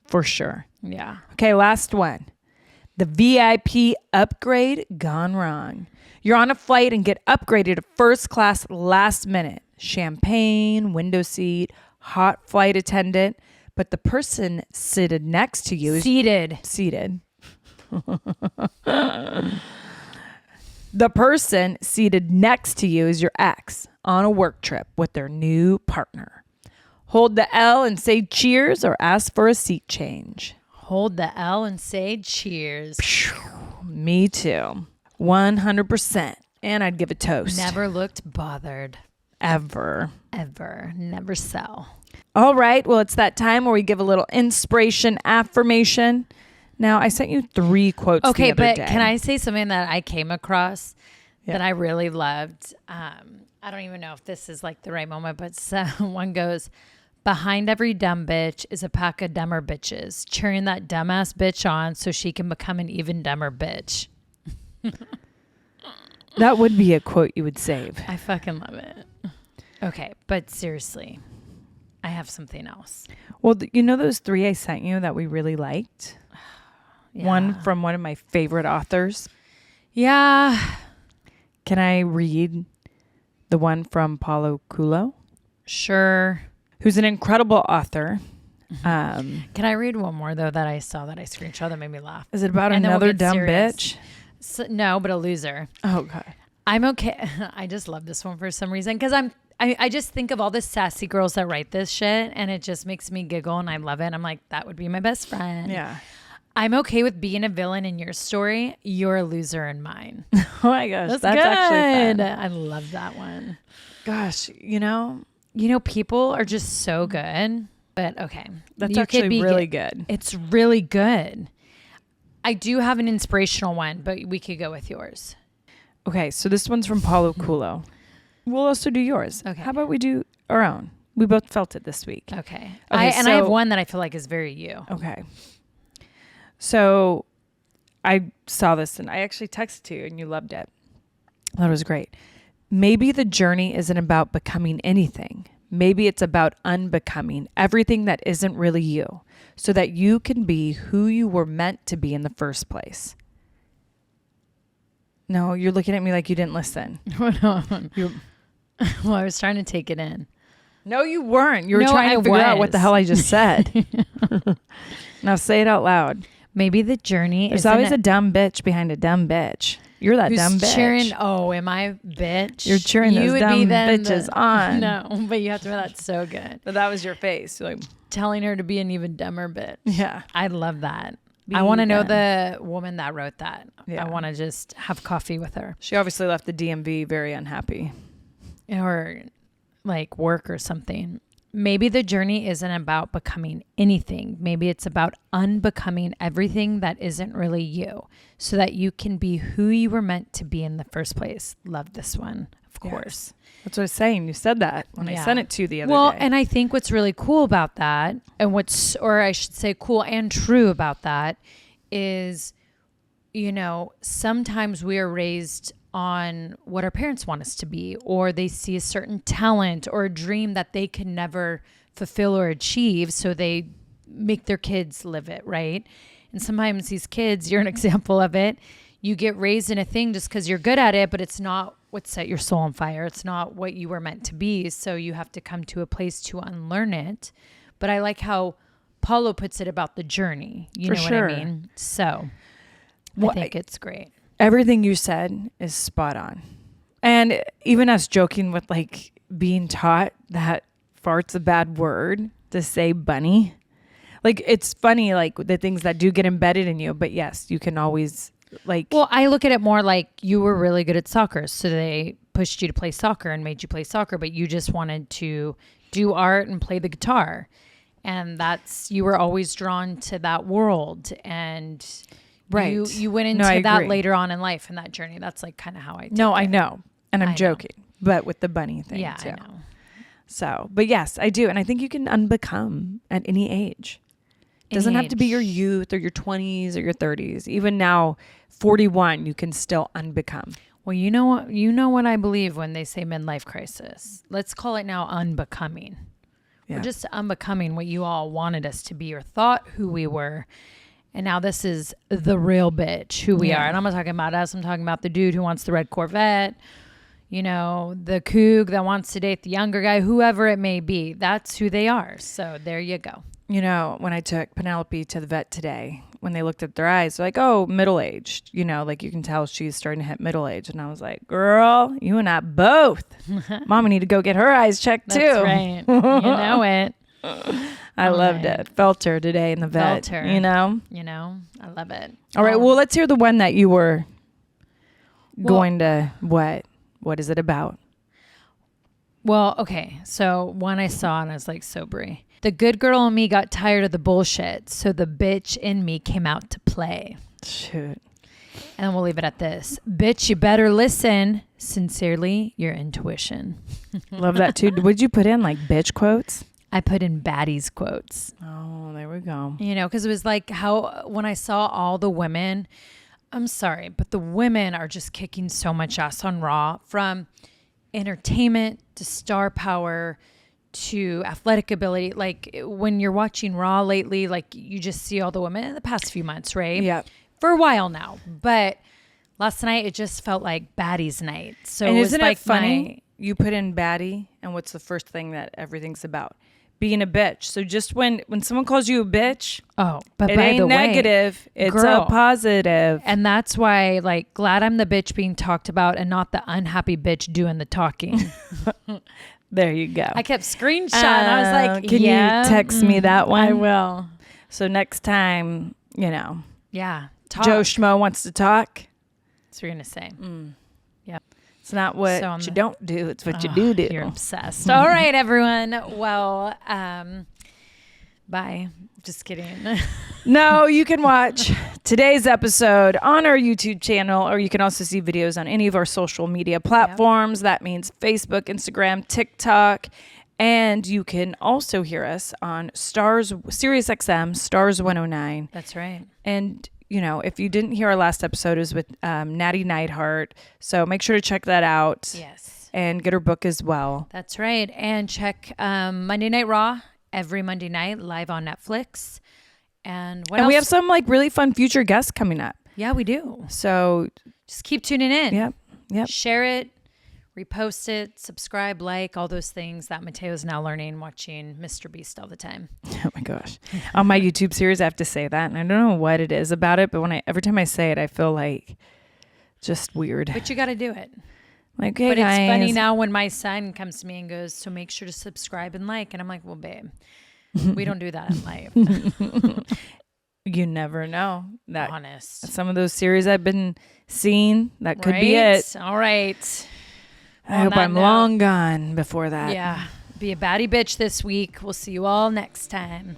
S1: For sure.
S2: Yeah.
S1: Okay, last one. The VIP upgrade gone wrong. You're on a flight and get upgraded to first class last minute. Champagne, window seat, hot flight attendant. But the person seated next to you is
S2: Seated.
S1: The person seated next to you is your ex on a work trip with their new partner. Hold the L and say cheers or ask for a seat change.
S2: Hold the L and say cheers.
S1: Me too. 100%. And I'd give a toast.
S2: Never looked bothered.
S1: Ever.
S2: Ever. Never sell.
S1: All right. Well, it's that time where we give a little inspiration affirmation. Now, I sent you 3 quotes
S2: Okay,
S1: the other
S2: but
S1: day.
S2: can I say something that I came across
S1: Yeah.
S2: that I really loved? I don't even know if this is like the right moment, but one goes, behind every dumb bitch is a pack of dumber bitches, cheering that dumbass bitch on so she can become an even dumber bitch.
S1: That would be a quote you would save.
S2: I fucking love it. Okay, but seriously, I have something else.
S1: Well, you know those 3 I sent you that we really liked?
S2: Yeah.
S1: One from one of my favorite authors.
S2: Yeah.
S1: Can I read the one from Paulo Coelho,
S2: Sure.
S1: who's an incredible author?
S2: Can I read one more, though, that I saw that I screenshot that made me laugh?
S1: Is it about
S2: And then we'll
S1: another
S2: get
S1: dumb
S2: serious.
S1: bitch?
S2: So, no, but a loser.
S1: Oh, God.
S2: I'm okay. I just love this one for some reason because I just think of all the sassy girls that write this shit and it just makes me giggle and I love it. I'm like, that would be my best friend.
S1: Yeah.
S2: I'm okay with being a villain in your story. You're a loser in mine.
S1: Oh, my gosh. That's
S2: good.
S1: actually fun.
S2: I love that one.
S1: Gosh, you know,
S2: People are just so good. But okay.
S1: that's
S2: You could
S1: actually
S2: be
S1: really good.
S2: It's really good. I do have an inspirational one, but we could go with yours.
S1: Okay, so this one's from Paulo Coelho. We'll also do yours.
S2: Okay.
S1: How about we do our own? We both felt it this week.
S2: Okay. I have one that I feel like is very you.
S1: Okay. So I saw this and I actually texted to you and you loved it. That was great. Maybe the journey isn't about becoming anything. Maybe it's about unbecoming everything that isn't really you so that you can be who you were meant to be in the first place. No, you're looking at me like you didn't listen.
S2: Well, I was trying to take it in.
S1: No, you weren't. You were trying to figure out what the hell I just said. Now say it out loud.
S2: Maybe the journey
S1: There's always a dumb bitch behind a dumb bitch. You're that dumb bitch.
S2: Cheering, am I bitch?
S1: You're cheering those dumb bitches on.
S2: No, but you have to know that's so good.
S1: But that was your face. You're like,
S2: telling her to be an even dumber bitch.
S1: Yeah.
S2: I love that. I want to know the woman that wrote that. Yeah. I want to just have coffee with her.
S1: She obviously left the DMV very unhappy.
S2: Or like work or something. Maybe the journey isn't about becoming anything. Maybe it's about unbecoming everything that isn't really you so that you can be who you were meant to be in the first place. Love this one, of course.
S1: That's what I was saying. You said that when I sent it to you the other day.
S2: Well, and I think what's really cool about that or I should say cool and true about that is, sometimes we are raised on what our parents want us to be, or they see a certain talent or a dream that they can never fulfill or achieve. So they make their kids live it. Right. And sometimes these kids, you're an example of it. You get raised in a thing just because you're good at it, but it's not what set your soul on fire. It's not what you were meant to be. So you have to come to a place to unlearn it. But I like how Paulo puts it about the journey. You know what I mean? So I think it's great.
S1: Everything you said is spot on. And even us joking with like being taught that fart's a bad word to say bunny. Like it's funny, like the things that do get embedded in you. But yes, you can always like.
S2: Well, I look at it more like you were really good at soccer. So they pushed you to play soccer and made you play soccer. But you just wanted to do art and play the guitar. And you were always drawn to that world. And
S1: right.
S2: You went into that later on in life in that journey. That's like kind of how I take it.
S1: I know. And I'm joking. But with the bunny thing too.
S2: I know.
S1: So, but yes, I do. And I think you can unbecome at any age. It doesn't have to be your youth or your 20s or your 30s. Even now, 41, you can still unbecome.
S2: Well, you know what I believe when they say midlife crisis. Let's call it now unbecoming. Yeah. We're just unbecoming what you all wanted us to be or thought who we were. And now this is the real bitch who we are. And I'm not talking about us. I'm talking about the dude who wants the red Corvette, the coug that wants to date the younger guy, whoever it may be. That's who they are. So there you go.
S1: When I took Penelope to the vet today, when they looked at their eyes, they're like, oh, middle-aged. Like you can tell she's starting to hit middle age. And I was like, girl, you and I both. Mama need to go get her eyes checked too.
S2: That's right. You know it.
S1: I loved it. Felt her today in the vet.
S2: Felt her. I love it.
S1: All right. Well, let's hear the one that you were going to what? What is it about?
S2: Well, okay. So one I saw and I was like, so Brie. The good girl in me got tired of the bullshit. So the bitch in me came out to play.
S1: Shoot.
S2: And we'll leave it at this. Bitch, you better listen. Sincerely, your intuition.
S1: Love that too. Would you put in like bitch quotes?
S2: I put in baddies quotes.
S1: Oh, there we go.
S2: Because it was like how when I saw all the women, I'm sorry, but the women are just kicking so much ass on Raw, from entertainment to star power to athletic ability. Like when you're watching Raw lately, like you just see all the women in the past few months, right?
S1: Yeah.
S2: For a while now. But last night, it just felt like baddies night. So
S1: and
S2: it was
S1: isn't
S2: like
S1: it funny? You put in baddie, and what's the first thing that everything's about? Being a bitch. So just when someone calls you a bitch,
S2: but
S1: it
S2: by
S1: ain't
S2: the
S1: negative.
S2: Way,
S1: it's
S2: girl,
S1: a positive.
S2: And that's why, like, glad I'm the bitch being talked about and not the unhappy bitch doing the talking.
S1: There you go.
S2: I kept screenshotting. I was like,
S1: can you text me that one?
S2: I will.
S1: So next time,
S2: Yeah. Talk.
S1: Joe Schmo wants to talk.
S2: That's what you're going to say. Yep.
S1: It's not what you don't do. It's what you do.
S2: You're obsessed. All right, everyone. Well, bye. Just kidding.
S1: No, you can watch today's episode on our YouTube channel, or you can also see videos on any of our social media platforms. Yep. That means Facebook, Instagram, TikTok, And you can also hear us on Sirius XM, Stars 109.
S2: That's right.
S1: And, you know, if you didn't hear our last episode, it was with Natty Neidhart. So make sure to check that out.
S2: Yes.
S1: And get her book as well.
S2: That's right. And check Monday Night Raw every Monday night live on Netflix. And what else?
S1: We have some like really fun future guests coming up.
S2: Yeah, we do.
S1: So
S2: just keep tuning in.
S1: Yep.
S2: Share it, repost it, subscribe, like, all those things that Mateo's now learning watching Mr. Beast all the time.
S1: Oh my gosh. On my YouTube series, I have to say that. And I don't know what it is about it, but every time I say it, I feel like just weird.
S2: But you got to do it.
S1: Like, hey,
S2: but
S1: guys.
S2: It's funny now when my son comes to me and goes, so make sure to subscribe and like. And I'm like, well, babe, we don't do that in life.
S1: You never know. That
S2: honest.
S1: Some of those series I've been seeing, that could be it.
S2: All right.
S1: I hope I'm long gone before that.
S2: Yeah. Be a baddie bitch this week. We'll see you all next time.